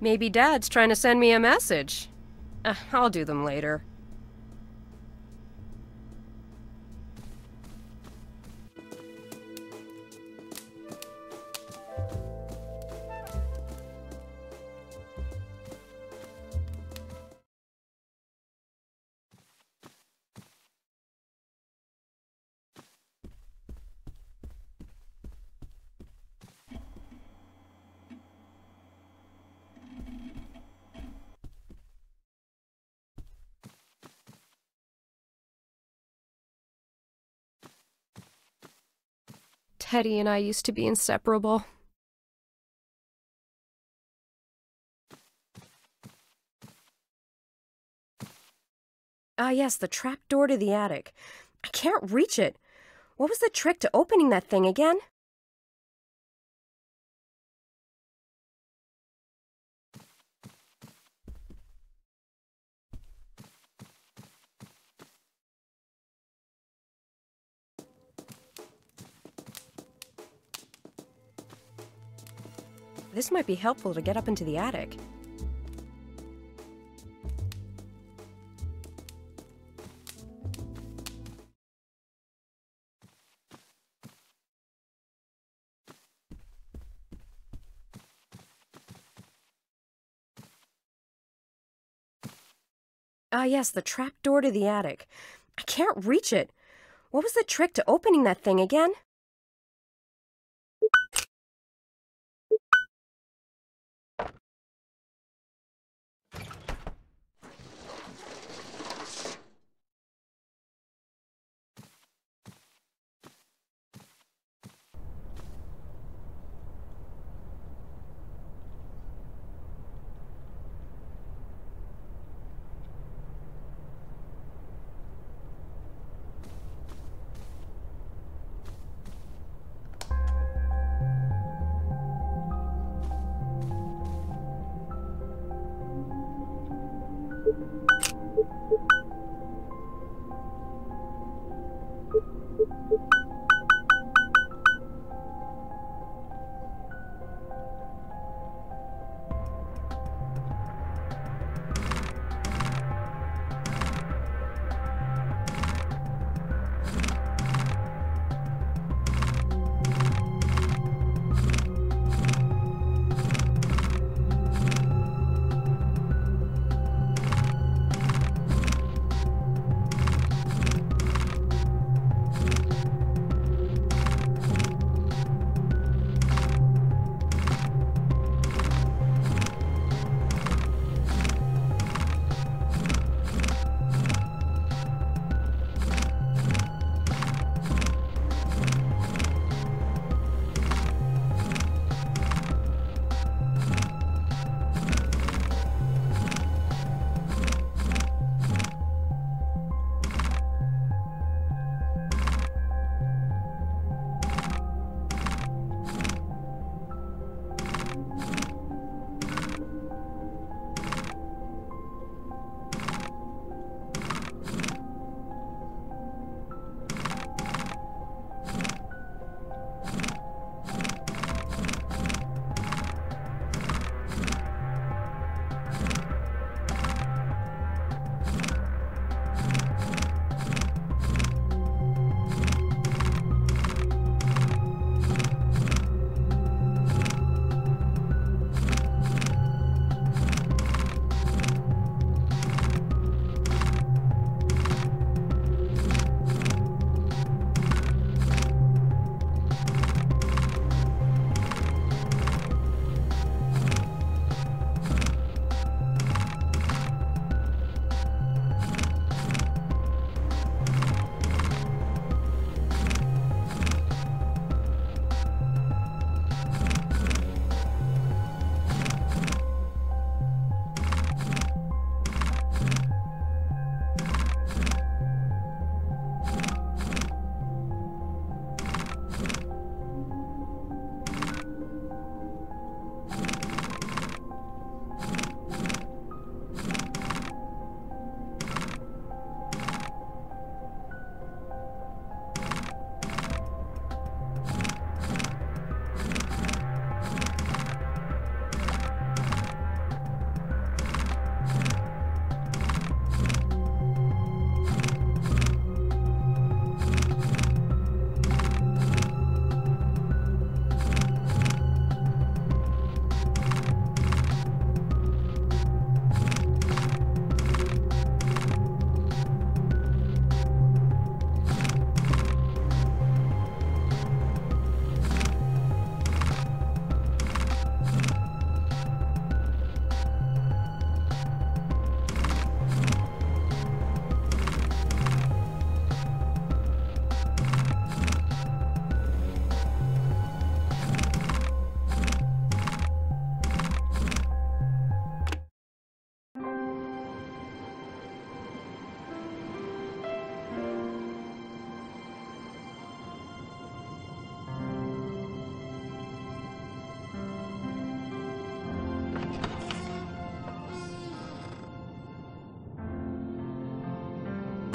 Maybe Dad's trying to send me a message. I'll do them later. Teddy and I used to be inseparable. Ah, yes, the trap door to the attic. I can't reach it. What was the trick to opening that thing again? This might be helpful to get up into the attic. Ah, yes, the trap door to the attic. I can't reach it. What was the trick to opening that thing again?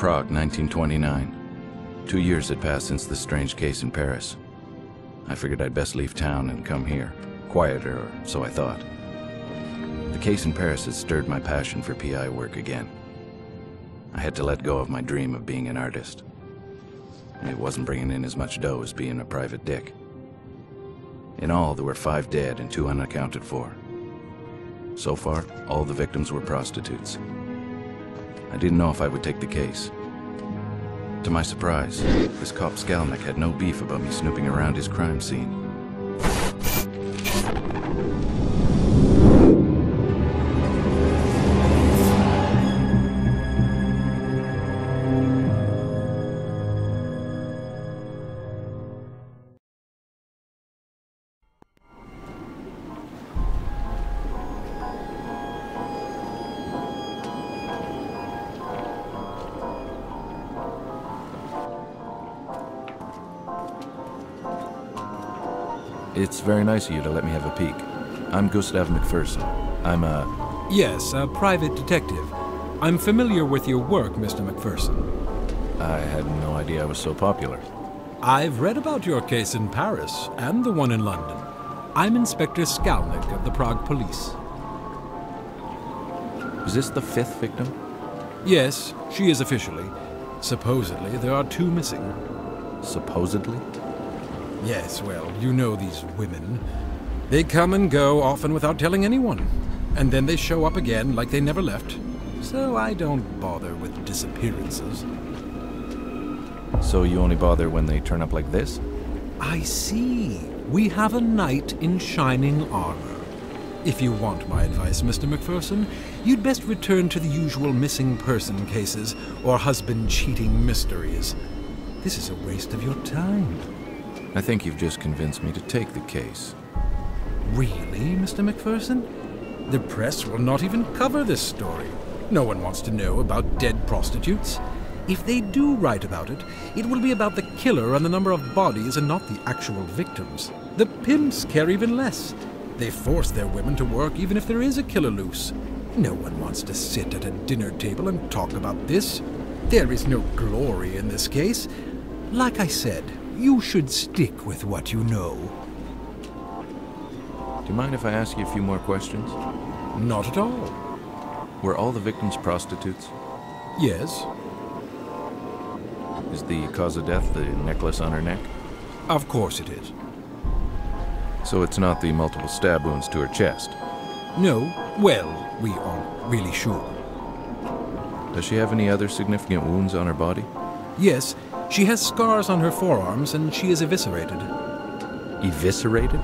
Prague, 1929. 2 years had passed since the strange case in Paris. I figured I'd best leave town and come here. Quieter, or so I thought. The case in Paris had stirred my passion for PI work again. I had to let go of my dream of being an artist. It wasn't bringing in as much dough as being a private dick. In all, there were 5 dead and 2 unaccounted for. So far, all the victims were prostitutes. I didn't know if I would take the case. To my surprise, this cop Skalnik had no beef about me snooping around his crime scene. It's very nice of you to let me have a peek. I'm Gustav McPherson. I'm a... Yes, a private detective. I'm familiar with your work, Mr. McPherson. I had no idea I was so popular. I've read about your case in Paris and the one in London. I'm Inspector Skalnik of the Prague Police. Is this the 5th victim? Yes, she is officially. Supposedly, there are 2 missing. Supposedly? Yes, well, you know these women. They come and go, often without telling anyone. And then they show up again like they never left. So I don't bother with disappearances. So you only bother when they turn up like this? I see. We have a knight in shining armor. If you want my advice, Mr. McPherson, you'd best return to the usual missing person cases or husband-cheating mysteries. This is a waste of your time. I think you've just convinced me to take the case. Really, Mr. McPherson? The press will not even cover this story. No one wants to know about dead prostitutes. If they do write about it, it will be about the killer and the number of bodies and not the actual victims. The pimps care even less. They force their women to work even if there is a killer loose. No one wants to sit at a dinner table and talk about this. There is no glory in this case. Like I said, you should stick with what you know. Do you mind if I ask you a few more questions? Not at all. Were all the victims prostitutes? Yes. Is the cause of death the necklace on her neck? Of course it is. So it's not the multiple stab wounds to her chest? No. Well, we aren't really sure. Does she have any other significant wounds on her body? Yes. She has scars on her forearms, and she is eviscerated. Eviscerated?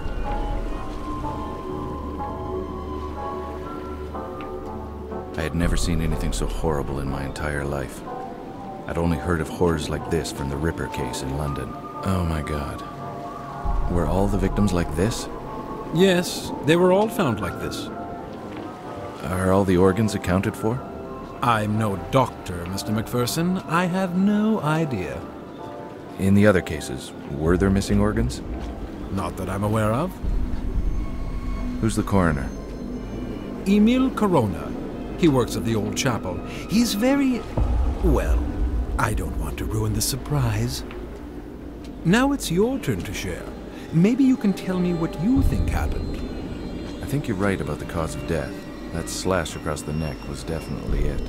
I had never seen anything so horrible in my entire life. I'd only heard of horrors like this from the Ripper case in London. Oh my God. Were all the victims like this? Yes, they were all found like this. Are all the organs accounted for? I'm no doctor, Mr. McPherson. I have no idea. In the other cases, were there missing organs? Not that I'm aware of. Who's the coroner? Emil Corona. He works at the old chapel. He's very... well, I don't want to ruin the surprise. Now it's your turn to share. Maybe you can tell me what you think happened. I think you're right about the cause of death. That slash across the neck was definitely it.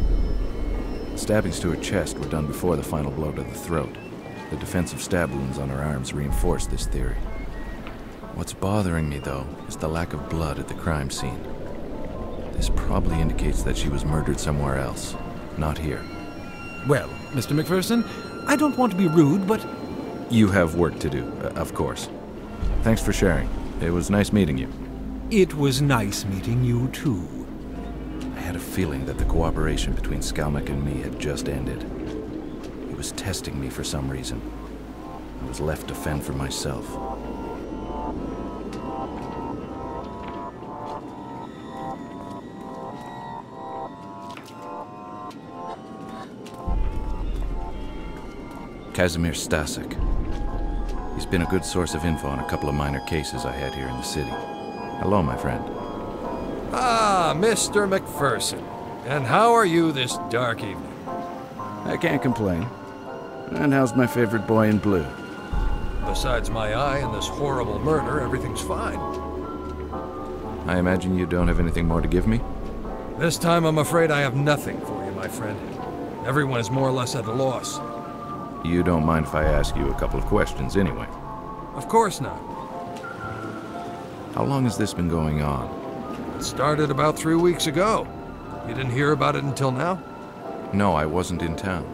Stabbings to her chest were done before the final blow to the throat. The defensive stab wounds on her arms reinforce this theory. What's bothering me, though, is the lack of blood at the crime scene. This probably indicates that she was murdered somewhere else, not here. Well, Mr. McPherson, I don't want to be rude, but... You have work to do, of course. Thanks for sharing. It was nice meeting you. It was nice meeting you, too. I had a feeling that the cooperation between Skalnik and me had just ended. He was testing me for some reason. I was left to fend for myself. Kazimir Stasek. He's been a good source of info on a couple of minor cases I had here in the city. Hello, my friend. Ah, Mr. McPherson. And how are you this dark evening? I can't complain. And how's my favorite boy in blue? Besides my eye and this horrible murder, everything's fine. I imagine you don't have anything more to give me? This time I'm afraid I have nothing for you, my friend. Everyone is more or less at a loss. You don't mind if I ask you a couple of questions anyway? Of course not. How long has this been going on? It started about 3 weeks ago. You didn't hear about it until now? No, I wasn't in town.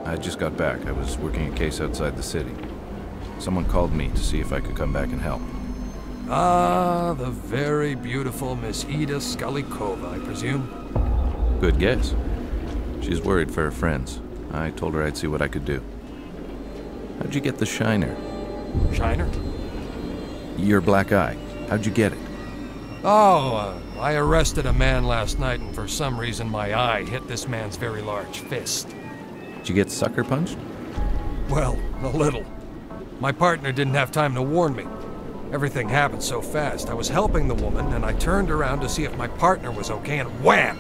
I just got back. I was working a case outside the city. Someone called me to see if I could come back and help. Ah, the very beautiful Miss Ida Skalikova, I presume? Good guess. She's worried for her friends. I told her I'd see what I could do. How'd you get the shiner? Shiner? Your black eye. How'd you get it? Oh, I arrested a man last night, and for some reason my eye hit this man's very large fist. Did you get sucker punched? Well, a little. My partner didn't have time to warn me. Everything happened so fast. I was helping the woman, and I turned around to see if my partner was okay, and wham!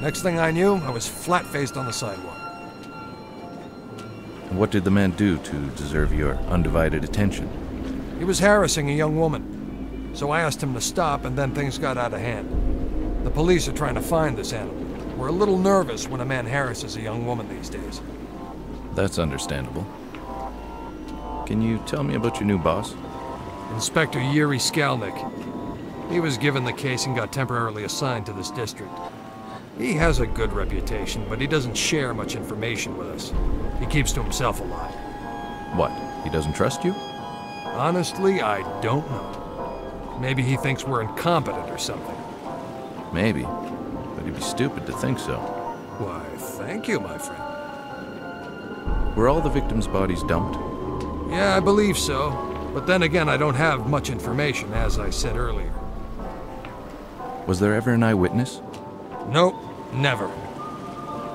Next thing I knew, I was flat-faced on the sidewalk. What did the man do to deserve your undivided attention? He was harassing a young woman. So I asked him to stop, and then things got out of hand. The police are trying to find this animal. We're a little nervous when a man harasses a young woman these days. That's understandable. Can you tell me about your new boss? Inspector Yuri Skalnik. He was given the case and got temporarily assigned to this district. He has a good reputation, but he doesn't share much information with us. He keeps to himself a lot. What? He doesn't trust you? Honestly, I don't know. Maybe he thinks we're incompetent or something. Maybe. But he'd be stupid to think so. Why, thank you, my friend. Were all the victims' bodies dumped? Yeah, I believe so. But then again, I don't have much information, as I said earlier. Was there ever an eyewitness? Nope, never.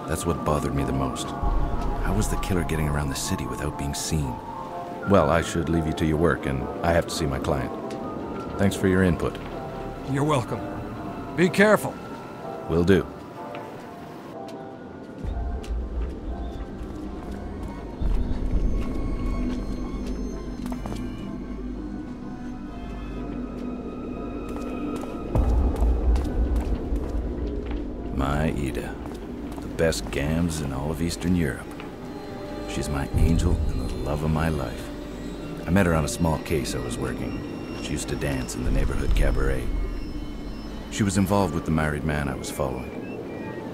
That's what bothered me the most. How was the killer getting around the city without being seen? Well, I should leave you to your work, and I have to see my client. Thanks for your input. You're welcome. Be careful. Will do. My Ida. The best gams in all of Eastern Europe. She's my angel and the love of my life. I met her on a small case I was working. She used to dance in the neighborhood cabaret. She was involved with the married man I was following.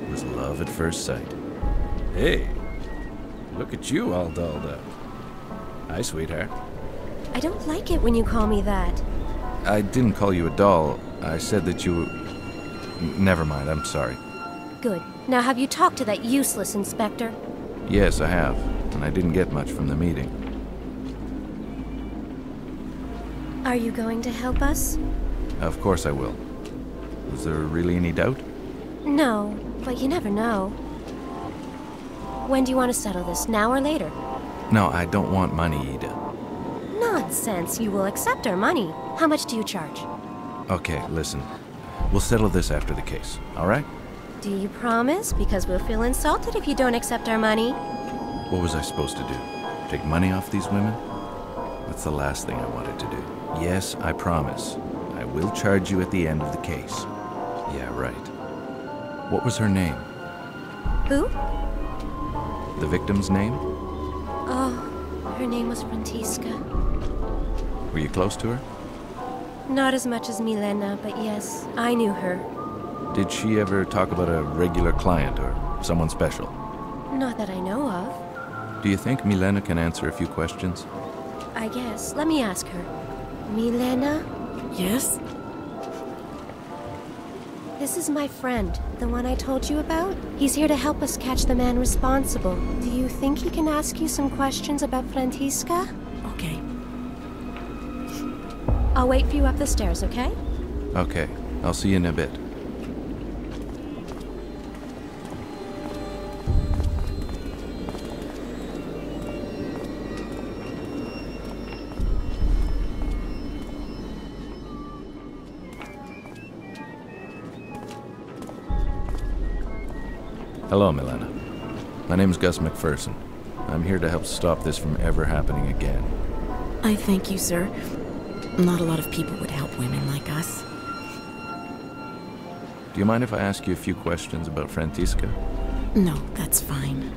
It was love at first sight. Hey, look at you all dolled up. Hi, sweetheart. I don't like it when you call me that. I didn't call you a doll. I said that you... Never mind, I'm sorry. Good. Now have you talked to that useless inspector? Yes, I have, and I didn't get much from the meeting. Are you going to help us? Of course I will. Was there really any doubt? No, but you never know. When do you want to settle this, now or later? No, I don't want money, Ida. Nonsense, you will accept our money. How much do you charge? Okay, listen. We'll settle this after the case, all right? Do you promise? Because we'll feel insulted if you don't accept our money. What was I supposed to do? Take money off these women? That's the last thing I wanted to do. Yes, I promise. I will charge you at the end of the case. Yeah, right. What was her name? Who? The victim's name? Oh, her name was Frantiska. Were you close to her? Not as much as Milena, but yes, I knew her. Did she ever talk about a regular client or someone special? Not that I know of. Do you think Milena can answer a few questions? I guess. Let me ask her. Milena? Yes? This is my friend, the one I told you about. He's here to help us catch the man responsible. Do you think he can ask you some questions about Frantiska? Okay. I'll wait for you up the stairs, okay? Okay, I'll see you in a bit. Hello, Milena. My name's Gus McPherson. I'm here to help stop this from ever happening again. I thank you, sir. Not a lot of people would help women like us. Do you mind if I ask you a few questions about Francisca? No, that's fine.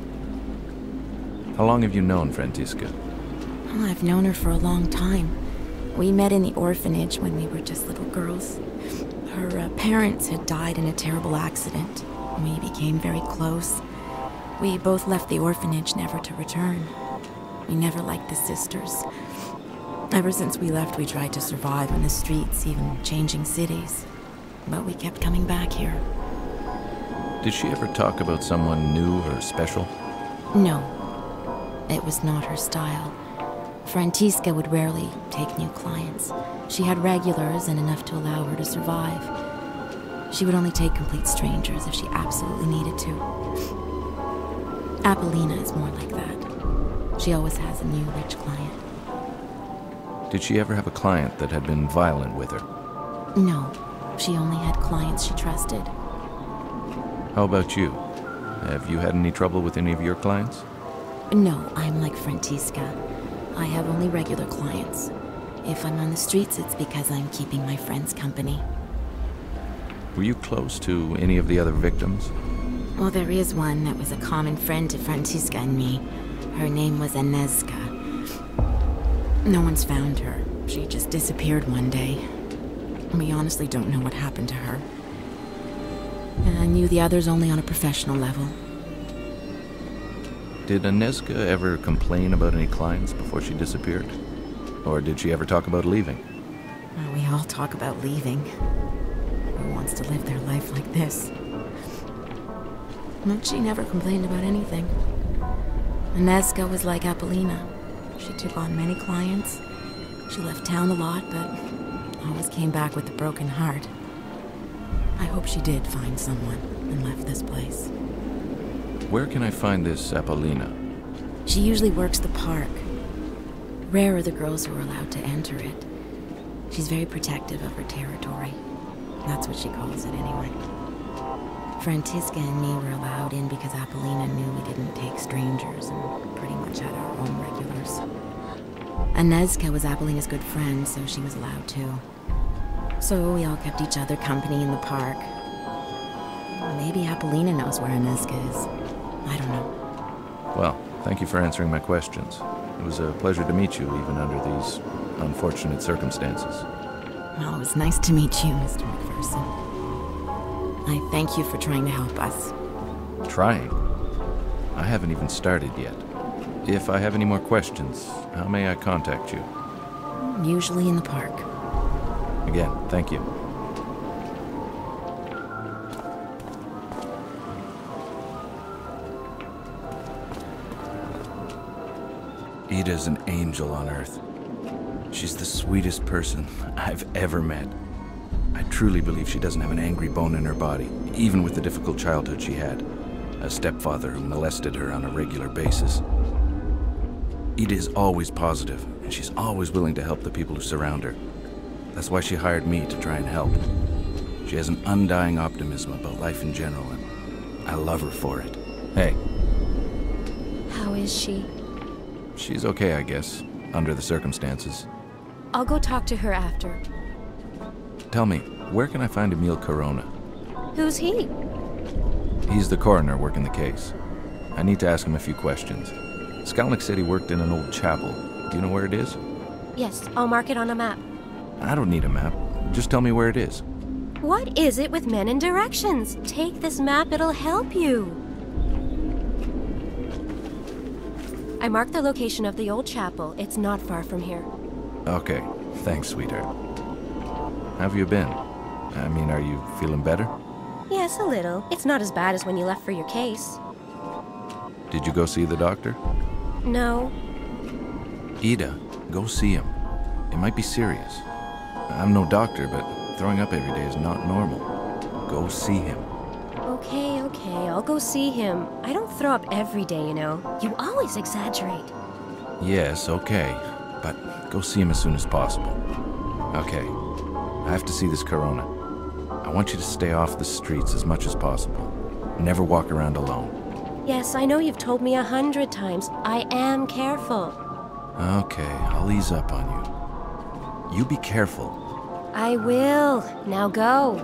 How long have you known Francisca? Well, I've known her for a long time. We met in the orphanage when we were just little girls. Her parents had died in a terrible accident. We became very close. We both left the orphanage never to return. We never liked the sisters. Ever since we left, we tried to survive in the streets, even changing cities. But we kept coming back here. Did she ever talk about someone new or special? No. It was not her style. Francisca would rarely take new clients. She had regulars and enough to allow her to survive. She would only take complete strangers if she absolutely needed to. Apollina is more like that. She always has a new rich client. Did she ever have a client that had been violent with her? No. She only had clients she trusted. How about you? Have you had any trouble with any of your clients? No, I'm like Francisca. I have only regular clients. If I'm on the streets, it's because I'm keeping my friends company. Were you close to any of the other victims? Well, there is one that was a common friend to Francisca and me. Her name was Inezka. No one's found her. She just disappeared one day. We honestly don't know what happened to her. And I knew the others only on a professional level. Did Inezka ever complain about any clients before she disappeared? Or did she ever talk about leaving? Well, we all talk about leaving. Who wants to live their life like this? But she never complained about anything. Inezka was like Apollina. She took on many clients. She left town a lot, but always came back with a broken heart. I hope she did find someone and left this place. Where can I find this Apollina? She usually works the park. Rare are the girls who are allowed to enter it. She's very protective of her territory. That's what she calls it anyway. Francisca and me were allowed in because Apollina knew we didn't take strangers and pretty much had our own regulars. Inezka was Apollina's good friend, so she was allowed too. So we all kept each other company in the park. Maybe Apollina knows where Inezka is. I don't know. Well, thank you for answering my questions. It was a pleasure to meet you, even under these unfortunate circumstances. Well, it was nice to meet you, Mr. McPherson. I thank you for trying to help us. Trying? I haven't even started yet. If I have any more questions, how may I contact you? Usually in the park. Again, thank you. Ida's an angel on Earth. She's the sweetest person I've ever met. I truly believe she doesn't have an angry bone in her body, even with the difficult childhood she had. A stepfather who molested her on a regular basis. Ida is always positive, and she's always willing to help the people who surround her. That's why she hired me to try and help. She has an undying optimism about life in general, and I love her for it. Hey. How is she? She's okay, I guess, under the circumstances. I'll go talk to her after. Tell me, where can I find Emil Corona? Who's he? He's the coroner working the case. I need to ask him a few questions. Skalnick said he worked in an old chapel. Do you know where it is? Yes, I'll mark it on a map. I don't need a map. Just tell me where it is. What is it with men and directions? Take this map, it'll help you. I marked the location of the old chapel. It's not far from here. Okay, thanks, sweetheart. How have you been? I mean, are you feeling better? Yes, a little. It's not as bad as when you left for your case. Did you go see the doctor? No. Ida, go see him. It might be serious. I'm no doctor, but throwing up every day is not normal. Go see him. Okay, I'll go see him. I don't throw up every day, you know. You always exaggerate. Yes, okay. But go see him as soon as possible. Okay. I have to see this Corona. I want you to stay off the streets as much as possible. Never walk around alone. Yes, I know you've told me 100 times. I am careful. Okay, I'll ease up on you. You be careful. I will. Now go.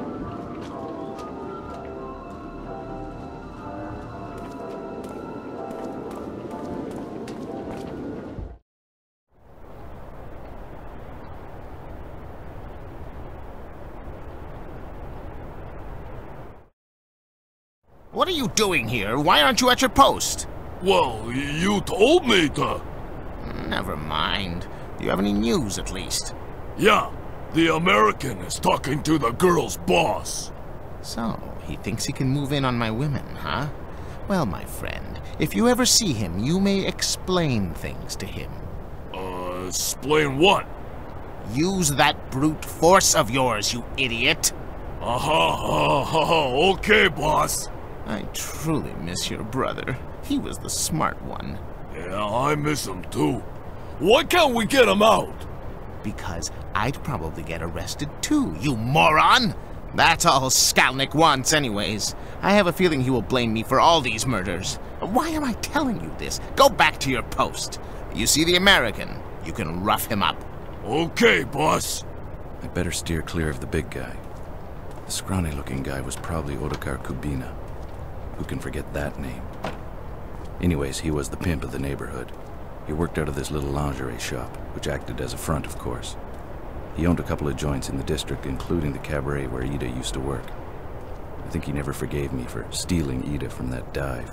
What are you doing here? Why aren't you at your post? Well, you told me to. Never mind. Do you have any news, at least? Yeah, the American is talking to the girl's boss. So, he thinks he can move in on my women, huh? Well, my friend, if you ever see him, you may explain things to him. Explain what? Use that brute force of yours, you idiot! Okay, boss. I truly miss your brother. He was the smart one. Yeah, I miss him too. Why can't we get him out? Because I'd probably get arrested too, you moron! That's all Skalnick wants anyways. I have a feeling he will blame me for all these murders. Why am I telling you this? Go back to your post. You see the American? You can rough him up. Okay, boss. I'd better steer clear of the big guy. The scrawny-looking guy was probably Otakar Kubina. Who can forget that name? Anyways, he was the pimp of the neighborhood. He worked out of this little lingerie shop, which acted as a front, of course. He owned a couple of joints in the district, including the cabaret where Ida used to work. I think he never forgave me for stealing Ida from that dive.